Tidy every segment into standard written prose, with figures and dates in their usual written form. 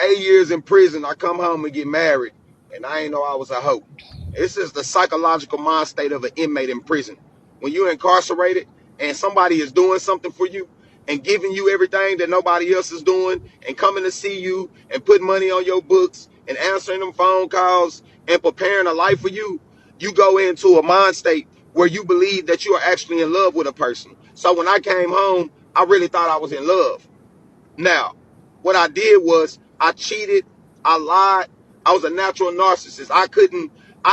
8 years in prison, I come home and get married, and I ain't know I was a hoe. This is the psychological mind state of an inmate in prison. When you're incarcerated and somebody is doing something for you and giving you everything that nobody else is doing and coming to see you and putting money on your books and answering them phone calls and preparing a life for you, you go into a mind state where you believe that you are actually in love with a person. So when I came home, I really thought I was in love. Now, what I did was I cheated, I lied, I was a natural narcissist. I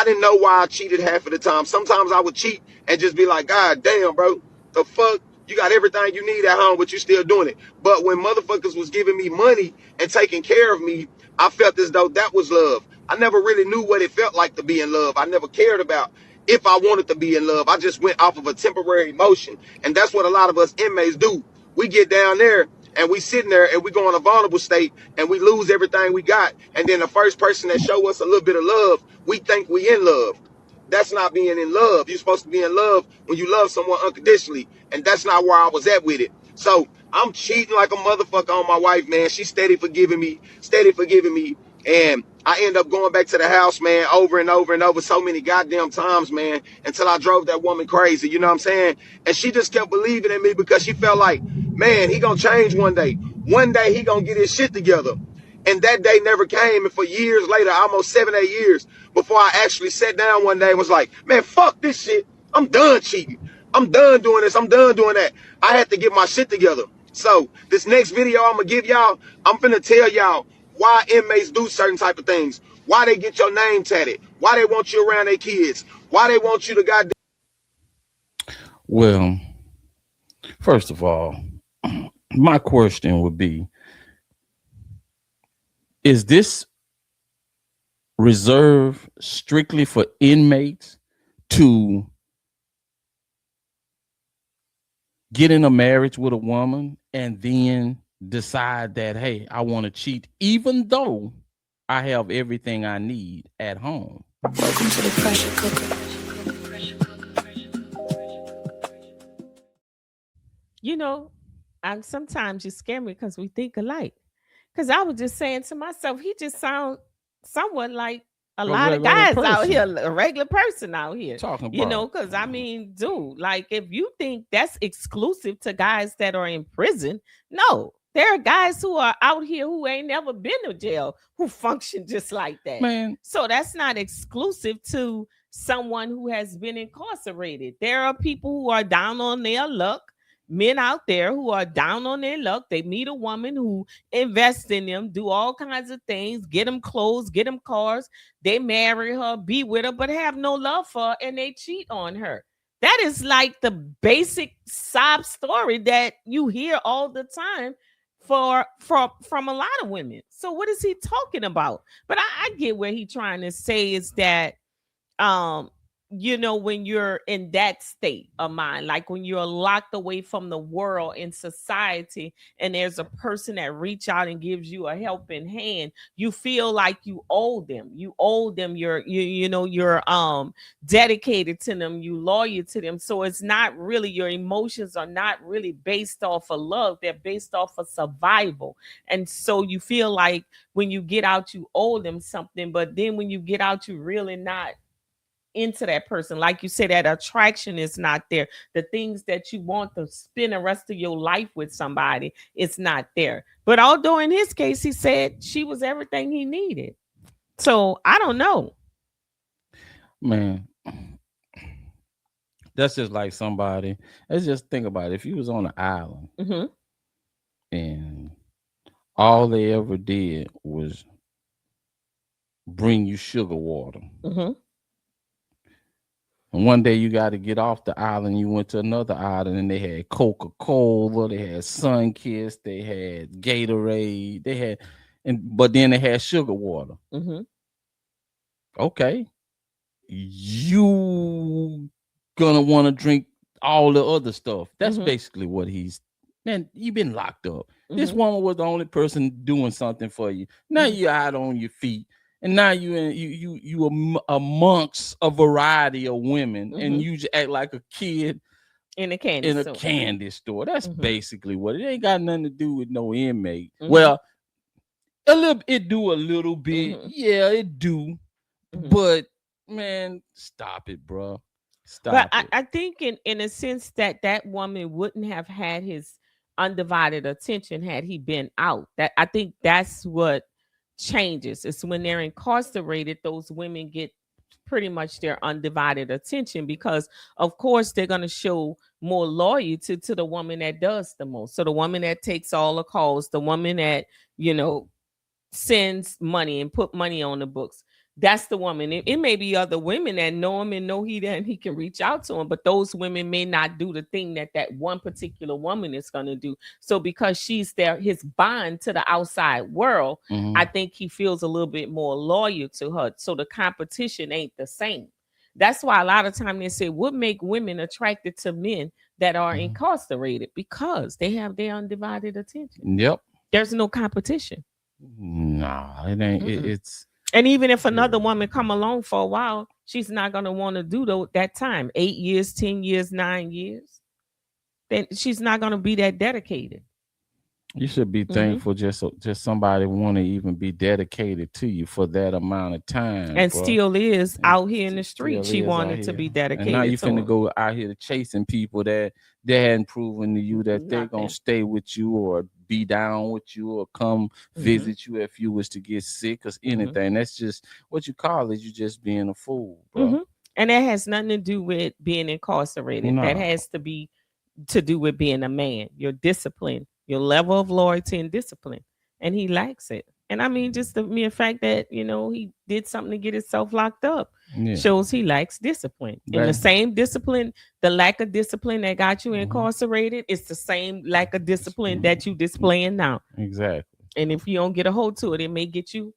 didn't know why I cheated half of the time. Sometimes I would cheat and just be like, God damn, bro, the fuck? You got everything you need at home, but you still doing it. But when motherfuckers was giving me money and taking care of me, I felt as though that was love. I never really knew what it felt like to be in love. I never cared about if I wanted to be in love. I just went off of a temporary emotion. And that's what a lot of us inmates do. We get down there and we sitting there and we go in a vulnerable state and we lose everything we got. And then the first person that show us a little bit of love, we think we in love. That's not being in love. You're supposed to be in love when you love someone unconditionally. And that's not where I was at with it. So I'm cheating like a motherfucker on my wife, man. She's steady forgiving me, steady forgiving me. And I end up going back to the house, man, over and over and over so many goddamn times, man, until I drove that woman crazy. You know what I'm saying? And she just kept believing in me because she felt like, man, he gonna change one day. One day he gonna get his shit together. And that day never came. And for years later, almost 7, 8 years, before I actually sat down one day and was like, man, fuck this shit. I'm done cheating. I'm done doing this. I'm done doing that. I had to get my shit together. So this next video I'm gonna give y'all, I'm finna tell y'all why inmates do certain type of things, why they get your name tatted, why they want you around their kids, why they want you to goddamn. Well, first of all, my question would be, is this reserved strictly for inmates to get in a marriage with a woman and then decide that, hey, I want to cheat, even though I have everything I need at home? Welcome to the pressure cooker. You know, and sometimes you scare me because we think alike. Because I was just saying to myself, he just sounds somewhat like a A lot of regular guys out here, person a regular person out here. talking You know, about. because I mean, dude, like if you think that's exclusive to guys that are in prison, no. There are guys who are out here who ain't never been to jail who function just like that. Man, So that's not exclusive to someone who has been incarcerated. There are people who are down on their luck, men out there who are down on their luck. They meet a woman who invests in them, do all kinds of things, get them clothes, get them cars. They marry her, be with her, but have no love for her, and they cheat on her. That is like the basic sob story that you hear all the time from a lot of women. So what is he talking about? But I get where he trying to say is that um you know, when you're in that state of mind, like when you're locked away from the world and society, and there's a person that reach out and gives you a helping hand, you feel like you owe them. You owe them. You know, you're dedicated to them, you loyal to them. So it's not really, your emotions are not really based off of love, they're based off of survival. And so you feel like when you get out you owe them something, but then when you get out you really not into that person. Like you said, that attraction is not there. The things that you want to spend the rest of your life with somebody, it's not there. But although in his case, he said she was everything he needed. So I don't know. man, that's just like somebody. Let's just think about it. If you was on an island Mm-hmm. and all they ever did was bring you sugar water, Mm-hmm. and one day you got to get off the island, you went to another island and they had Coca-Cola, they had Sunkist, they had Gatorade, they had, and but then they had sugar water. Mm-hmm. Okay, you gonna want to drink all the other stuff. That's Mm-hmm. basically what he's. Man, you've been locked up. This Mm-hmm. woman was the only person doing something for you. Now Mm-hmm. you're out on your feet, and now amongst a variety of women, and Mm-hmm. you just act like a kid In the candy in a store. candy store. That's Mm-hmm. basically what it ain't got nothing to do with no inmate. Mm-hmm. Well, It do a little bit. Mhm. Yeah, it do. Mhm. But man, stop it, bro. But Stop I, it. I think in a sense that that woman wouldn't have had his undivided attention had he been out. That I think that's what changes. It's when they're incarcerated, those women get pretty much their undivided attention because of course they're going to show more loyalty to the woman that does the most. So the woman that takes all the calls, the woman that, you know, sends money and put money on the books. That's the woman. It may be other women that know him and know he can reach out to him, but those women may not do the thing that that one particular woman is going to do. So because she's there, his bond to the outside world, I Mhm. think he feels a little bit more loyal to her. So the competition ain't the same. That's why a lot of time they say what make women attracted to men that are Mhm. incarcerated because they have their undivided attention. Yep. There's no competition. Nah, it ain't. Mm-mm. It's And even if yeah. another woman come along for a while, she's not gonna want to do that time. 8 years, 10 years, 9 years. Then she's not gonna be that dedicated. You should be Hmm. thankful just somebody want to even be dedicated to you for that amount of time, And bro. still is And out here in the street. still She is out wanted to here. be And now you dedicated to finna him. go out here to chasing people that they hadn't proven to you that they're gonna Nothing. stay with you or be down with you or come Hmm. visit you if you was to get sick or Hmm. anything. That's just what you call it. You just being a fool, Hmm. bro. And that has nothing to do with being incarcerated. That No. has to be to do with being a man, your discipline, your level of loyalty and discipline. And he lacks it. And I mean, just the mere fact that, you know, he did something to get himself locked up Yeah. shows he lacks discipline. And the That. same discipline, the lack of discipline that got you Mhm. incarcerated, it's the same lack of discipline that you displaying now. Exactly. And if you don't get a hold to it, it may get you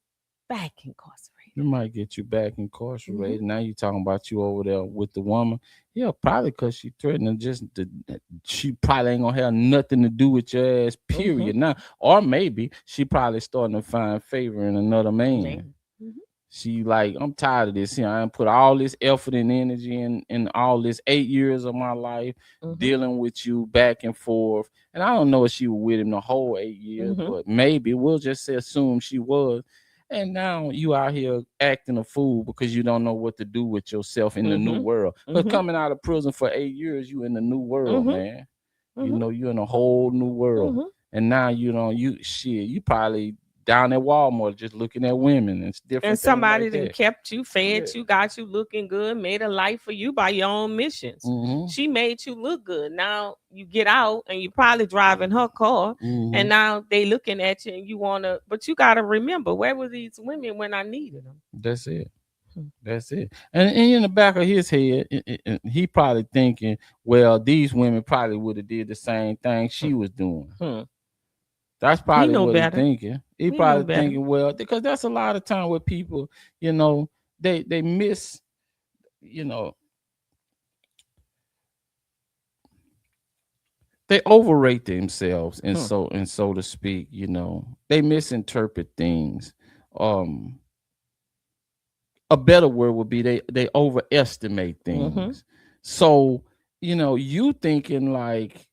back incarcerated. It might get you back Hmm. incarcerated. Now you talking about you over there with the woman. Yeah, probably because she threatening she probably ain't gonna have nothing to do with your ass, Hmm. period. Now, or maybe she probably starting to find favor in another man. Man. Hmm. She like, I'm tired of this. You know, I put all this effort and energy in all this 8 years of my life Hmm. dealing with you back and forth. And I don't know if she was with him the whole 8 years, Hmm. but maybe we'll just say assume she was. And now you out here acting a fool because you don't know what to do with yourself in the new Hmm. world. Because Hmm. coming out of prison for 8 years, you in the new world, Hmm. man. You Hmm. know, you're in a whole new world. Hmm. And now you know you shit, you probably down at Walmart just looking at women and And different things somebody like that that. kept you, Yeah. fed you, got you looking good, made a life for you by your own missions. Mm-hmm. She made you look good. Now you get out and you probably driving her car, Mm-hmm. and now they looking at you and you wanna. But you gotta remember, where were these women when I needed them? That's it. Hmm. That's it. And in the back of his head, he probably thinking, well, these women probably would have did the same thing she was doing. Hmm. That's He probably know what he better. thinking. He He know probably better. thinking, well, because that's a lot of time with people, you know, they miss, you know, they overrate themselves Hmm. and so to speak, you know, they misinterpret things. Um, a better word would be they overestimate Mm-hmm. things. So, you know, you thinking like,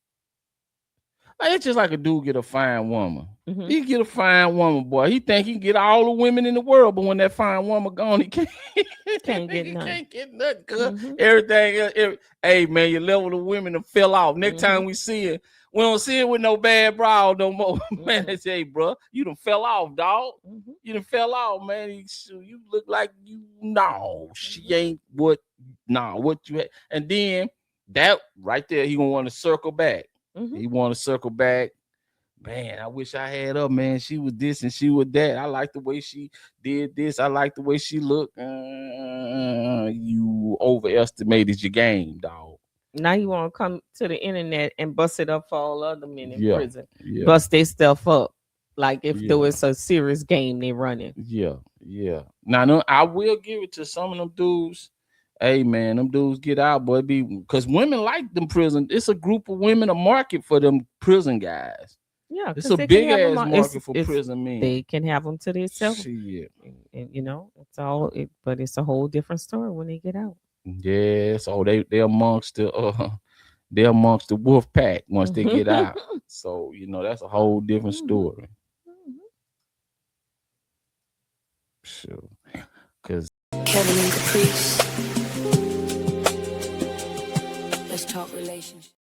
it's just like a dude get a fine woman. Mm-hmm. He get a fine woman, boy. He think he can get all the women in the world, but when that fine woman gone, he can't. Can't get Nigga none. can't get nothing. Cause Mm-hmm. everything. Hey man, your level of women have fell off. Next Mm-hmm. time we see it, we don't see it with no bad brow no more. Man, Mm-hmm. they say, hey, bro, you done fell off, dog. Mm-hmm. You done fell off, man. You look like you. No, she Mm-hmm. ain't what. Nah, what you had. And then that right there, he gonna want to circle back. Mm-hmm. He want to circle back. Man, I wish I had her, man. She was this and she was that. I like the way she did this. I like the way she looked. You overestimated your game, dog. Now you want to come to the internet and bust it up for all other men in Yeah, prison. yeah, Bust their stuff up. Like if though yeah, it's a serious game they running. yeah, yeah. Now, no, I will give it to some of them dudes. Hey, man, them dudes get out, boy. Be because women like them prison. It's a group of women, a market for them prison guys. Yeah, It's because a they can big have them. ass market for It's prison men. they can have them to themselves. Shit. And, you know, it's all. But it's a whole different story when they get out. Yes. Oh, they amongst the they're amongst the wolf pack once they get out. So, you know, that's a whole different Mhm. story. Mhm. Shoot. Cause Kevin and Caprice. Let's talk relationship.